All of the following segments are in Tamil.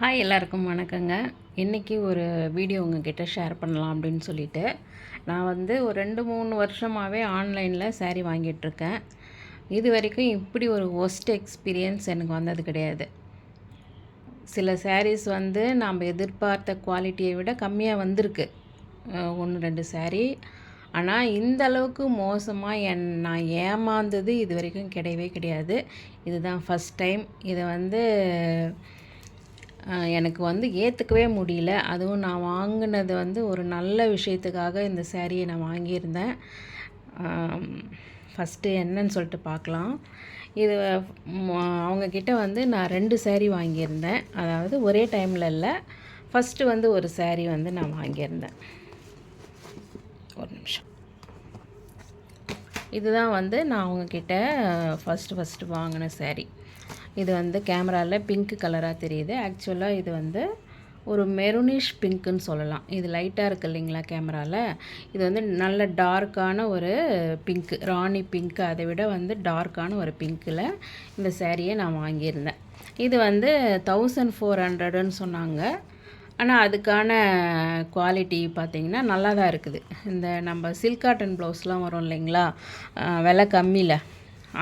ஹாய் எல்லாருக்கும் வணக்கங்க. இன்றைக்கி ஒரு வீடியோ உங்ககிட்ட ஷேர் பண்ணலாம் அப்படின்னு சொல்லிட்டு நான் ஒரு 2-3 வருஷமாகவே ஆன்லைனில் சாரீ வாங்கிட்டுருக்கேன். இது வரைக்கும் இப்படி ஒரு ஒஸ்ட் எக்ஸ்பீரியன்ஸ் எனக்கு வந்தது கிடையாது. சில சாரீஸ் நாம் எதிர்பார்த்த குவாலிட்டியை விட கம்மியாக வந்திருக்கு, 1-2 சாரீ. ஆனால் இந்த அளவுக்கு மோசமாக நான் ஏமாந்தது இது வரைக்கும் கிடையவே கிடையாது. இதுதான் ஃபஸ்ட் டைம். இதை எனக்கு ஏற்றுக்கவே முடியல. அதுவும் நான் வாங்கினது ஒரு நல்ல விஷயத்துக்காக இந்த சாரியை நான் வாங்கியிருந்தேன். ஃபஸ்ட்டு என்னன்னு சொல்லிட்டு பார்க்கலாம். இது அவங்கக்கிட்ட நான் 2 சாரீ வாங்கியிருந்தேன். அதாவது ஒரே டைமில் இல்லை. ஃபஸ்ட்டு ஒரு சாரீ நான் வாங்கியிருந்தேன். ஒரு நிமிஷம். இதுதான் நான் அவங்கக்கிட்ட ஃபஸ்ட்டு வாங்கின சாரீ. இது கேமராவில் பிங்க் கலராக தெரியுது. ஆக்சுவலாக இது ஒரு மெரூனிஷ் பிங்க்குன்னு சொல்லலாம். இது லைட்டாக இருக்குது இல்லைங்களா கேமராவில். இது நல்ல டார்க்கான ஒரு பிங்க்கு, ராணி பிங்க்கு. அதை விட டார்க்கான ஒரு பிங்க்கில் இந்த சாரியை நான் வாங்கியிருந்தேன். இது 1400ன்னு சொன்னாங்க. ஆனால் அதுக்கான குவாலிட்டி பார்த்திங்கன்னா நல்லா தான் இருக்குது. இந்த நம்ம சில்க் காட்டன் ப்ளவுஸ்லாம் வரும் இல்லைங்களா, விலை கம்மியில்,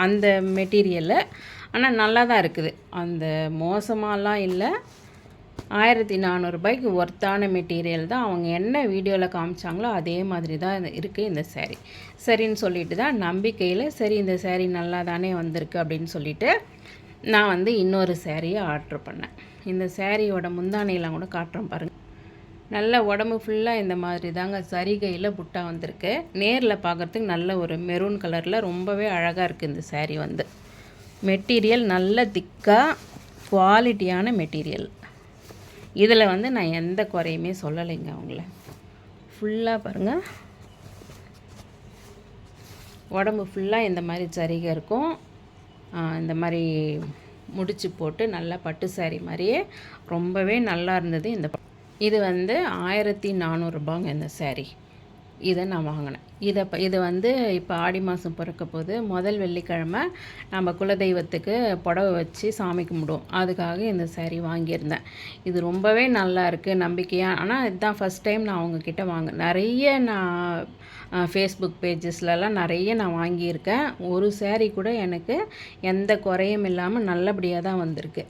அந்த மெட்டீரியலில். ஆனால் நல்லா தான் இருக்குது. அந்த மோசமாலாம் இல்லை. 1400 ஒர்த்தான மெட்டீரியல் தான். அவங்க என்ன வீடியோவில் காமிச்சாங்களோ அதே மாதிரி தான் இருக்குது இந்த சாரீ. சரின்னு சொல்லிட்டு தான் நம்பிக்கையில், சரி இந்த சாரீ நல்லா தானே வந்திருக்கு அப்படின்னு சொல்லிவிட்டு நான் இன்னொரு சாரியை ஆர்டர் பண்ணேன். இந்த சாரியோட முந்தானையெல்லாம் கூட காட்டுறேன் பாருங்கள். நல்ல உடம்பு ஃபுல்லாக இந்த மாதிரி தாங்க சரிகையில் புட்டா வந்திருக்கு. நேரில் பார்க்குறதுக்கு நல்ல ஒரு மெரூன் கலரில் ரொம்பவே அழகாக இருக்குது இந்த சாரீ. மெட்டீரியல் நல்ல திக்காக குவாலிட்டியான மெட்டீரியல். இதில் நான் எந்த குறையுமே சொல்லலைங்க. அவங்கள ஃபுல்லாக பாருங்கள், உடம்பு ஃபுல்லாக இந்த மாதிரி சரிகை இருக்கும். இந்த மாதிரி முடிச்சு போட்டு நல்லா பட்டு சாரீ மாதிரியே ரொம்பவே நல்லா இருந்தது. இது 1400 இந்த சாரீ. இதை நான் வாங்கினேன். இது இப்போ ஆடி மாதம் பிறக்க போது முதல் வெள்ளிக்கிழமை நம்ம குலதெய்வத்துக்கு புடவை வச்சு சாமி கும்பிடுவோம். அதுக்காக இந்த சாரீ வாங்கியிருந்தேன். இது ரொம்பவே நல்லா இருக்குது, நம்பிக்கையாக. ஆனால் இதுதான் ஃபஸ்ட் டைம் நான் அவங்கக்கிட்ட நிறைய நான் ஃபேஸ்புக் பேஜஸ்லலாம் நிறைய நான் வாங்கியிருக்கேன். ஒரு சாரீ கூட எனக்கு எந்த குறையும் இல்லாமல் நல்லபடியாக தான் வந்திருக்கு.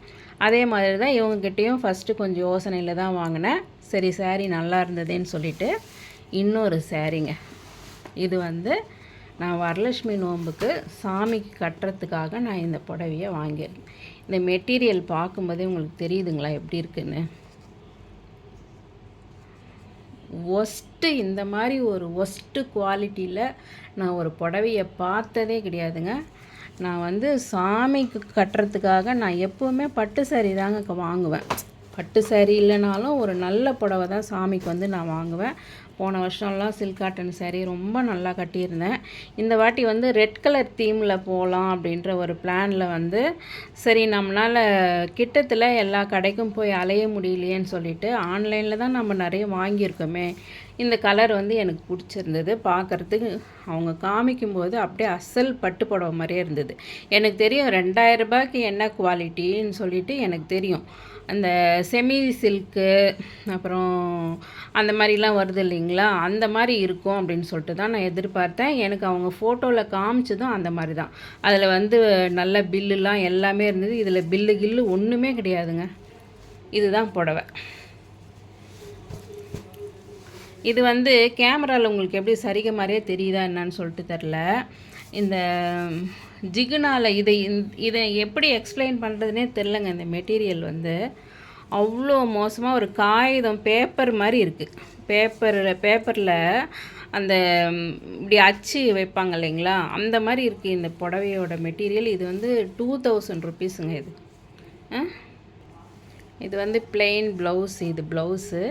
அதே மாதிரி தான் இவங்கக்கிட்டேயும் ஃபஸ்ட்டு கொஞ்சம் யோசனையில் தான் வாங்கினேன். சரி சாரீ நல்லா இருந்ததுன்னு சொல்லிவிட்டு இன்னொரு சாரீங்க. இது நான் வரலட்சுமி நோன்புக்கு சாமிக்கு கட்டுறதுக்காக நான் இந்த புடவையை வாங்கியிருக்கேன். இந்த மெட்டீரியல் பார்க்கும்போதே உங்களுக்கு தெரியுதுங்களா எப்படி இருக்குன்னு. இந்த மாதிரி ஒரு ஒஸ்ட்டு குவாலிட்டியில் நான் ஒரு புடவையை பார்த்ததே கிடையாதுங்க. நான் சாமிக்கு கட்டுறதுக்காக நான் எப்போவுமே பட்டு சாரீ தாங்க வாங்குவேன். பட்டு சாரீ இல்லைனாலும் ஒரு நல்ல புடவை தான் சாமிக்கு நான் வாங்குவேன். போன வருஷம்லாம் சில்க் காட்டன் சாரீ ரொம்ப நல்லா கட்டியிருந்தேன். இந்த வாட்டி ரெட் கலர் தீமில் போகலாம் அப்படின்ற ஒரு பிளானில் சரி நம்மளால் கிட்டத்தில் எல்லா கடைக்கும் போய் அலைய முடியலையேன்னு சொல்லிவிட்டு ஆன்லைனில் தான் நம்ம நிறைய வாங்கியிருக்கோமே. இந்த கலர் எனக்கு பிடிச்சிருந்தது. பார்க்குறதுக்கு அவங்க காமிக்கும்போது அப்படியே அசல் பட்டு புடவை மாதிரியே இருந்தது. எனக்கு தெரியும் 2000 ரூபாய்க்கு என்ன குவாலிட்டின்னு சொல்லிட்டு எனக்கு தெரியும். அந்த செமி சில்க்கு அப்புறம் அந்த மாதிரிலாம் வருது இல்லைங்களா, அந்த மாதிரி இருக்கும் அப்படின்னு சொல்லிட்டு தான் நான் எதிர்பார்த்தேன். எனக்கு அவங்க ஃபோட்டோவில் காமிச்சதும் அந்த மாதிரி தான். அதில் நல்ல பில்லுலாம் எல்லாமே இருந்தது. இதில் கில்லு ஒன்றுமே கிடையாதுங்க. இதுதான் புடவை. இது கேமராவில் உங்களுக்கு எப்படி சரிகை மாதிரியே தெரியுதா என்னன்னு சொல்லிட்டு தெரில. இந்த ஜிகுனால் இதை எப்படி எக்ஸ்பிளைன் பண்ணுறதுனே தெரிலங்க. இந்த மெட்டீரியல் அவ்வளோ மோசமாக ஒரு காகிதம் பேப்பர் மாதிரி இருக்குது. பேப்பரில் அந்த இப்படி அச்சு வைப்பாங்க இல்லைங்களா, அந்த மாதிரி இருக்குது இந்த புடவையோட மெட்டீரியல். இது 2000 ருபீஸுங்க. இது பிளெயின் ப்ளவுஸ். இது ப்ளவுஸு.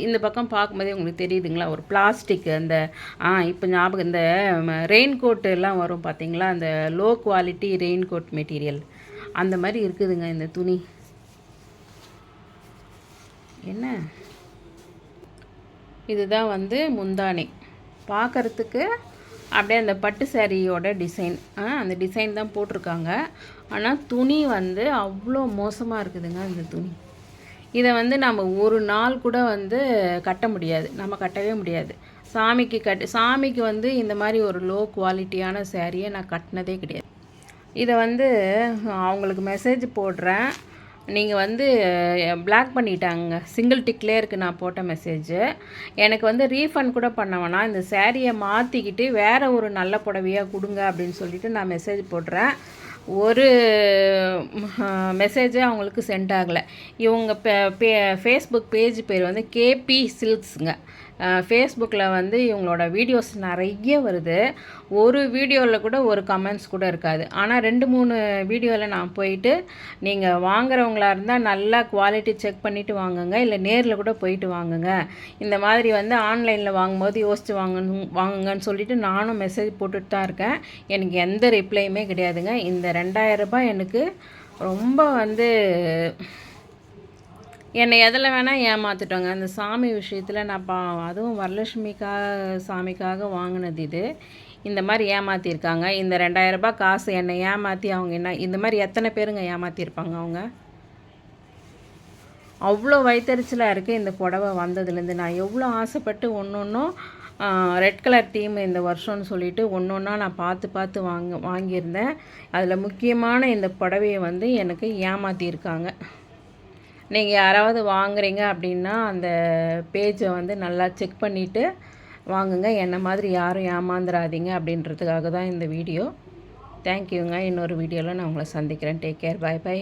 இந்த பக்கம் பார்க்கும்போதே உங்களுக்கு தெரியுதுங்களா, ஒரு பிளாஸ்டிக் அந்த இப்போ ஞாபகம், இந்த ரெயின் கோட்டெல்லாம் வரும் பார்த்தீங்களா, அந்த low quality rain coat material அந்த மாதிரி இருக்குதுங்க இந்த துணி. என்ன இதுதான் முந்தானை. பார்க்குறதுக்கு அப்படியே அந்த பட்டு சாரியோட டிசைன் அந்த டிசைன் தான் போட்டிருக்காங்க. ஆனால் துணி வந்து அவ்வளோ மோசமாக இருக்குதுங்க இந்த துணி. இதை வந்து நம்ம ஒரு நாள் கூட வந்து கட்ட முடியாது, நம்ம கட்டவே முடியாது. சாமிக்கு வந்து இந்த மாதிரி ஒரு லோ குவாலிட்டியான சேரீயை நான் கட்டினதே கிடையாது. இதை வந்து அவங்களுக்கு மெசேஜ் போடுறேன். நீங்கள் வந்து பிளாக் பண்ணிட்டாங்க, சிங்கிள் டிக்லே இருக்குது நான் போட்ட மெசேஜு. எனக்கு வந்து ரீஃபண்ட் கூட பண்ண வேணாம், இந்த சேரீயை மாற்றிக்கிட்டு வேறு ஒரு நல்ல புடவையாக கொடுங்க அப்படின்னு சொல்லிவிட்டு நான் மெசேஜ் போடுறேன். ஒரு மெசேஜே அவங்களுக்கு சென்ட் ஆகலை. இவங்க ஃபேஸ்புக் பேஜ் பேர் வந்து கேபி சில்க்ஸுங்க. ஃபேஸ்புக்கில் வந்து இவங்களோட வீடியோஸ் நிறைய வருது. ஒரு வீடியோவில் கூட ஒரு கமெண்ட்ஸ் கூட இருக்காது. ஆனால் 2-3 வீடியோவில் நான் போயிட்டு, நீங்கள் வாங்குறவங்களா இருந்தால் நல்லா குவாலிட்டி செக் பண்ணிவிட்டு வாங்குங்க, இல்லை நேரில் கூட போயிட்டு வாங்குங்க, இந்த மாதிரி வந்து ஆன்லைனில் வாங்கும்போது யோசித்து வாங்குங்கன்னு சொல்லிவிட்டு நானும் மெசேஜ் போட்டுட்டு தான் இருக்கேன். எனக்கு எந்த ரிப்ளையுமே கிடையாதுங்க. இந்த 2000 ரூபாய் எனக்கு ரொம்ப வந்து என்னை எதில் வேணால் ஏமாற்றிட்டோங்க. அந்த சாமி விஷயத்தில் நான் அதுவும் வரலட்சுமிக்காக சாமிக்காக வாங்கினது இது. இந்த மாதிரி ஏமாற்றிருக்காங்க. இந்த 2000 ரூபாய் காசு என்னை ஏமாற்றி அவங்க என்ன இந்த மாதிரி எத்தனை பேருங்க ஏமாற்றிருப்பாங்க அவங்க? அவ்வளோ வயிற்றுச்சலாக இருக்குது இந்த புடவை வந்ததுலேருந்து. நான் எவ்வளோ ஆசைப்பட்டு ஒன்றும் ரெட் கலர் தீம் இந்த வருஷம்னு சொல்லிட்டு ஒன்றா நான் பார்த்து வாங்கியிருந்தேன். அதில் முக்கியமான இந்த புடவையை வந்து எனக்கு ஏமாற்றிருக்காங்க. நீங்கள் யாராவது வாங்குறீங்க அப்படின்னா அந்த பேஜை வந்து நல்லா செக் பண்ணிவிட்டு வாங்குங்க. என்ன மாதிரி யாரும் ஏமாந்துடாதீங்க அப்படின்றதுக்காக தான் இந்த வீடியோ. தேங்க்யூங்க. இன்னொரு வீடியோவில் நான் உங்களை சந்திக்கிறேன். Take care. பை.